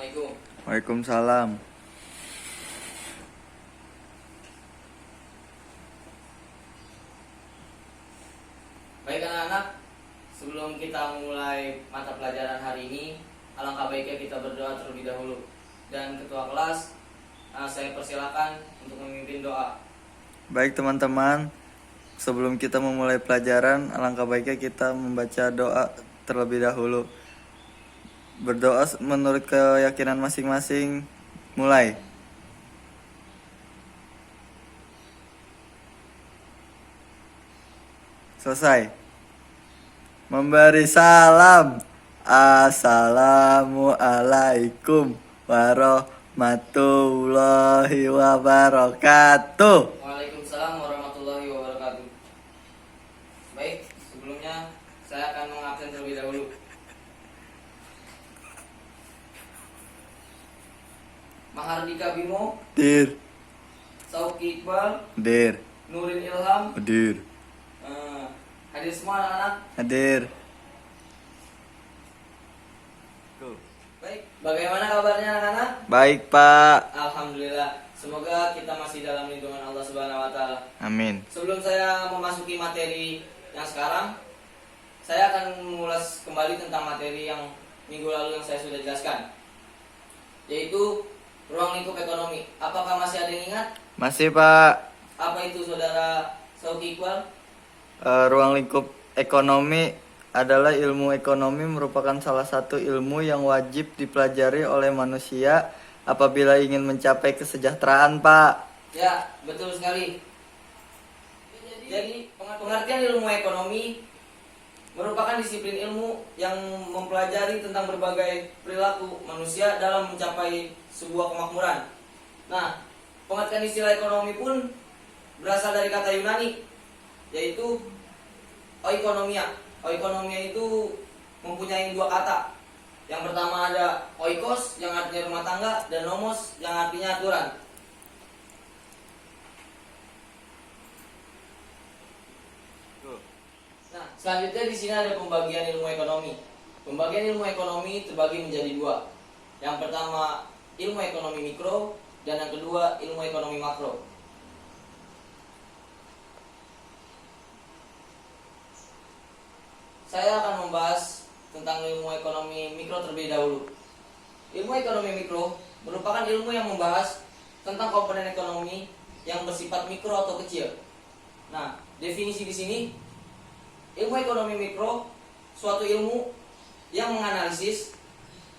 Assalamualaikum. Waalaikumsalam. Baik anak-anak, sebelum kita mulai mata pelajaran hari ini, alangkah baiknya kita berdoa terlebih dahulu. Dan ketua kelas, saya persilakan untuk memimpin doa. Baik teman-teman, sebelum kita memulai pelajaran, alangkah baiknya kita membaca doa terlebih dahulu. Berdoa menurut keyakinan masing-masing. Mulai. Selesai. Memberi salam. Assalamualaikum warahmatullahi wabarakatuh. Waalaikumsalam warahmatullahi wabarakatuh. Baik, sebelumnya saya akan mengabsen terlebih dahulu. Mahardika Bimo, Dir, Sauki Iqbal, dir, Nurin Ilham, dir, hadir semua anak-anak. hadir. Baik, bagaimana kabarnya anak-anak? Baik, Pak. Alhamdulillah, semoga kita masih dalam lindungan Allah Subhanahu wa taala. Amin. Sebelum saya memasuki materi yang sekarang, saya akan mengulas kembali tentang materi yang minggu lalu yang saya sudah jelaskan, yaitu ruang lingkup ekonomi. Apakah masih ada yang ingat? Masih, Pak. Apa itu saudara Sauki Iqbal? Ruang lingkup ekonomi adalah ilmu ekonomi, merupakan salah satu ilmu yang wajib dipelajari oleh manusia apabila ingin mencapai kesejahteraan, Pak. Ya, betul sekali. Jadi pengertian ilmu ekonomi merupakan disiplin ilmu yang mempelajari tentang berbagai perilaku manusia dalam mencapai sebuah kemakmuran. Nah, pengertian istilah ekonomi pun berasal dari kata Yunani, yaitu oikonomia. Oikonomia itu mempunyai dua kata. Yang pertama ada oikos yang artinya rumah tangga, dan nomos yang artinya aturan. Nah, selanjutnya di sini ada pembagian ilmu ekonomi. Pembagian ilmu ekonomi terbagi menjadi dua. Yang pertama ilmu ekonomi mikro, dan yang kedua ilmu ekonomi makro. Saya akan membahas tentang ilmu ekonomi mikro terlebih dahulu. Ilmu ekonomi mikro merupakan ilmu yang membahas tentang komponen ekonomi yang bersifat mikro atau kecil. Nah, definisi di sini, ilmu ekonomi mikro suatu ilmu yang menganalisis,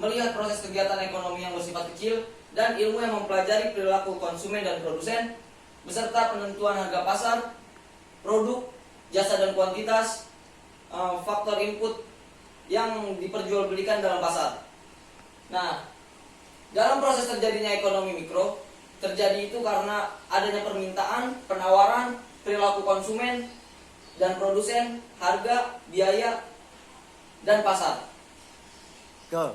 melihat proses kegiatan ekonomi yang bersifat kecil, dan ilmu yang mempelajari perilaku konsumen dan produsen beserta penentuan harga pasar, produk, jasa dan kuantitas, faktor input yang diperjualbelikan dalam pasar. Nah, dalam proses terjadinya ekonomi mikro, terjadi itu karena adanya permintaan, penawaran, perilaku konsumen dan produsen, harga, biaya, dan pasar. Go.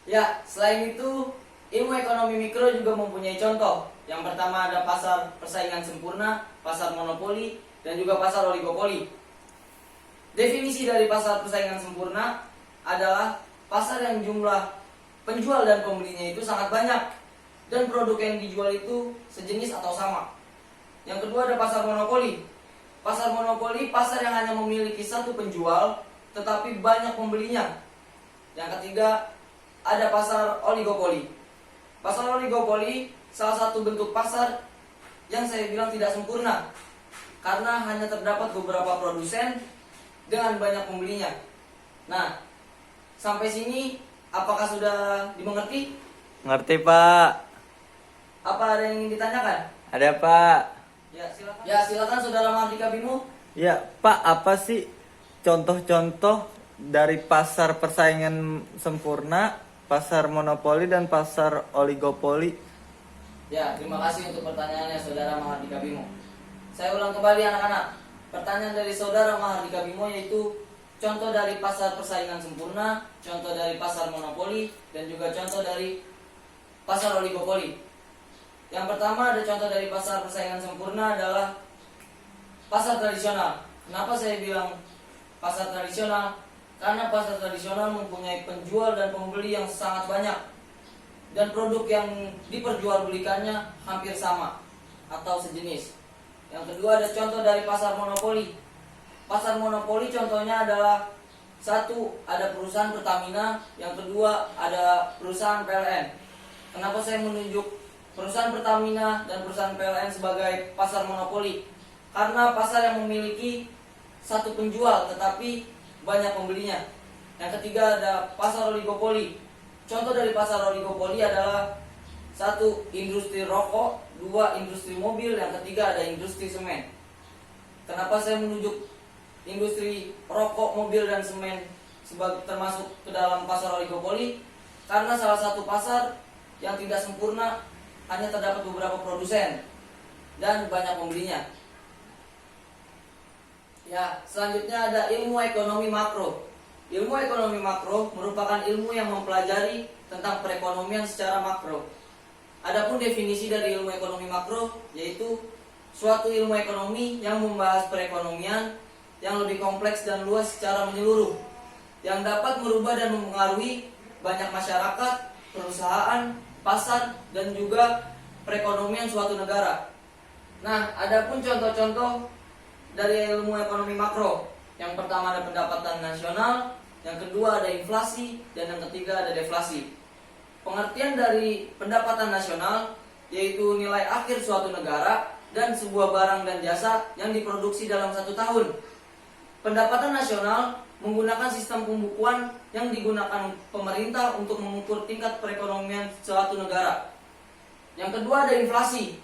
Ya, selain itu, ilmu ekonomi mikro juga mempunyai contoh. Yang pertama ada pasar persaingan sempurna, pasar monopoli, dan juga pasar oligopoli. Definisi dari pasar persaingan sempurna adalah pasar yang jumlah penjual dan pembelinya itu sangat banyak, dan produk yang dijual itu sejenis atau sama. Yang kedua ada pasar monopoli. Pasar monopoli, pasar yang hanya memiliki satu penjual tetapi banyak pembelinya. Yang ketiga ada pasar oligopoli. Pasar oligopoli salah satu bentuk pasar yang saya bilang tidak sempurna, karena hanya terdapat beberapa produsen dengan banyak pembelinya. Nah, sampai sini apakah sudah dimengerti? Ngerti, Pak. Apa ada yang ingin ditanyakan? Ada, Pak. Ya, silakan saudara Mahardika Bimo. Ya, Pak, apa sih contoh-contoh dari pasar persaingan sempurna, pasar monopoli, dan pasar oligopoli? Ya, terima kasih untuk pertanyaannya saudara Mahardika Bimo. Saya ulang kembali anak-anak. Pertanyaan dari saudara Mahardika Bimo yaitu contoh dari pasar persaingan sempurna, contoh dari pasar monopoli, dan juga contoh dari pasar oligopoli. Yang pertama ada contoh dari pasar persaingan sempurna adalah pasar tradisional. Kenapa saya bilang pasar tradisional? Karena pasar tradisional mempunyai penjual dan pembeli yang sangat banyak. dan produk yang diperjualbelikannya hampir sama atau sejenis. Yang kedua ada contoh dari pasar monopoli. Pasar monopoli contohnya adalah satu, ada perusahaan Pertamina, yang kedua ada perusahaan PLN. Kenapa saya menunjuk perusahaan Pertamina dan perusahaan PLN sebagai pasar monopoli? Karena pasar yang memiliki satu penjual tetapi banyak pembelinya. Yang ketiga ada pasar oligopoli. Contoh dari pasar oligopoli adalah satu, industri rokok, dua, industri mobil, yang ketiga ada industri semen. Kenapa saya menunjuk industri rokok, mobil, dan semen sebagai termasuk ke dalam pasar oligopoli? Karena salah satu pasar yang tidak sempurna, hanya terdapat beberapa produsen dan banyak pembelinya. Ya, selanjutnya ada ilmu ekonomi makro. Ilmu ekonomi makro merupakan ilmu yang mempelajari tentang perekonomian secara makro. Adapun definisi dari ilmu ekonomi makro yaitu suatu ilmu ekonomi yang membahas perekonomian yang lebih kompleks dan luas secara menyeluruh, yang dapat merubah dan mempengaruhi banyak masyarakat, perusahaan, pasar, dan juga perekonomian suatu negara. Nah, adapun contoh-contoh dari ilmu ekonomi makro. Yang pertama ada pendapatan nasional, yang kedua ada inflasi, dan yang ketiga ada deflasi. Pengertian dari pendapatan nasional yaitu nilai akhir suatu negara dan sebuah barang dan jasa yang diproduksi dalam satu tahun. Pendapatan nasional menggunakan sistem pembukuan yang digunakan pemerintah untuk mengukur tingkat perekonomian suatu negara. Yang kedua ada inflasi.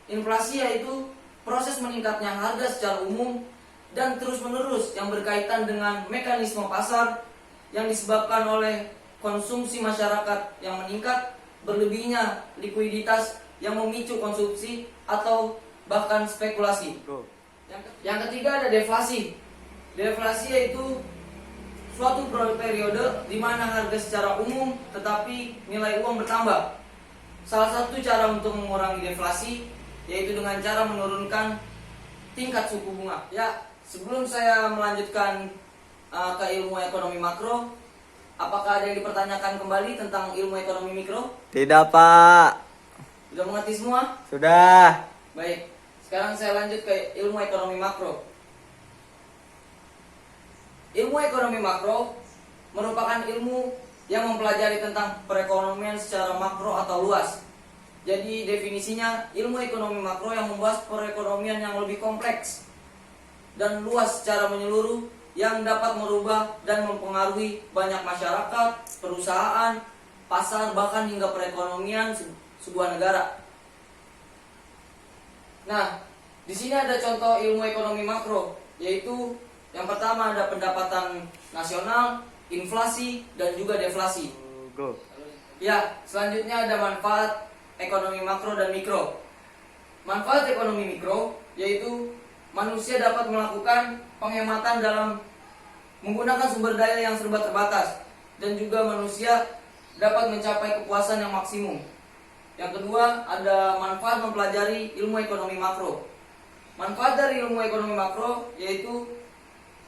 Inflasi yaitu proses meningkatnya harga secara umum dan terus-menerus yang berkaitan dengan mekanisme pasar yang disebabkan oleh konsumsi masyarakat yang meningkat, berlebihnya likuiditas yang memicu konsumsi atau bahkan spekulasi. Yang ketiga ada deflasi. Deflasi yaitu suatu periode di mana harga secara umum tetapi nilai uang bertambah. Salah satu cara untuk mengurangi deflasi yaitu dengan cara menurunkan tingkat suku bunga. Ya, sebelum saya melanjutkan ke ilmu ekonomi makro, apakah ada yang dipertanyakan kembali tentang ilmu ekonomi mikro? Tidak, Pak. Sudah mengerti semua? Sudah. Baik, sekarang saya lanjut ke ilmu ekonomi makro. Ilmu ekonomi makro merupakan ilmu yang mempelajari tentang perekonomian secara makro atau luas. Jadi definisinya ilmu ekonomi makro yang membahas perekonomian yang lebih kompleks dan luas secara menyeluruh yang dapat merubah dan mempengaruhi banyak masyarakat, perusahaan, pasar, bahkan hingga perekonomian sebuah negara. Nah, di sini ada contoh ilmu ekonomi makro, yaitu yang pertama ada pendapatan nasional, inflasi, dan juga deflasi. Go. Ya, selanjutnya ada manfaat ekonomi makro dan mikro. Manfaat ekonomi mikro yaitu manusia dapat melakukan penghematan dalam menggunakan sumber daya yang serba terbatas, dan juga manusia dapat mencapai kepuasan yang maksimum. Yang kedua ada manfaat mempelajari ilmu ekonomi makro. Manfaat dari ilmu ekonomi makro yaitu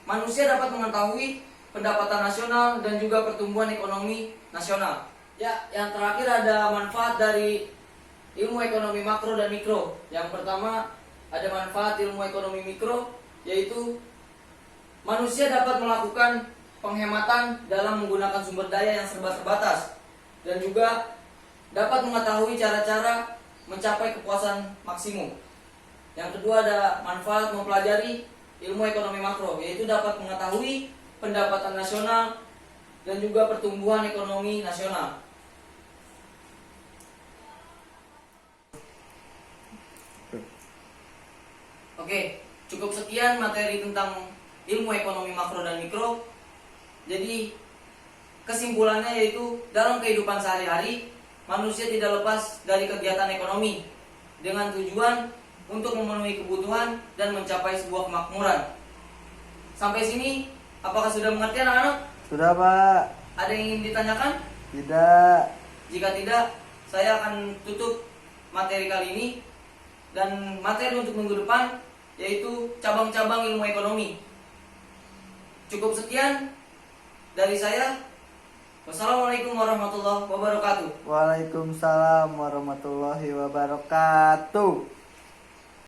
manusia dapat mengetahui pendapatan nasional dan juga pertumbuhan ekonomi nasional. Ya, yang terakhir ada manfaat dari ilmu ekonomi makro dan mikro. Yang pertama ada manfaat ilmu ekonomi mikro yaitu manusia dapat melakukan penghematan dalam menggunakan sumber daya yang serba terbatas, dan juga dapat mengetahui cara-cara mencapai kepuasan maksimum. Yang kedua ada manfaat mempelajari ilmu ekonomi makro yaitu dapat mengetahui pendapatan nasional dan juga pertumbuhan ekonomi nasional. Oke, cukup sekian materi tentang ilmu ekonomi makro dan mikro. Jadi kesimpulannya yaitu dalam kehidupan sehari-hari manusia tidak lepas dari kegiatan ekonomi dengan tujuan untuk memenuhi kebutuhan dan mencapai sebuah kemakmuran. Sampai sini apakah sudah mengerti anak-anak? Sudah, Pak. Ada yang ingin ditanyakan? Tidak. Jika tidak, saya akan tutup materi kali ini, dan materi untuk minggu depan yaitu cabang-cabang ilmu ekonomi. Cukup sekian dari saya. Wassalamualaikum warahmatullahi wabarakatuh. Waalaikumsalam warahmatullahi wabarakatuh.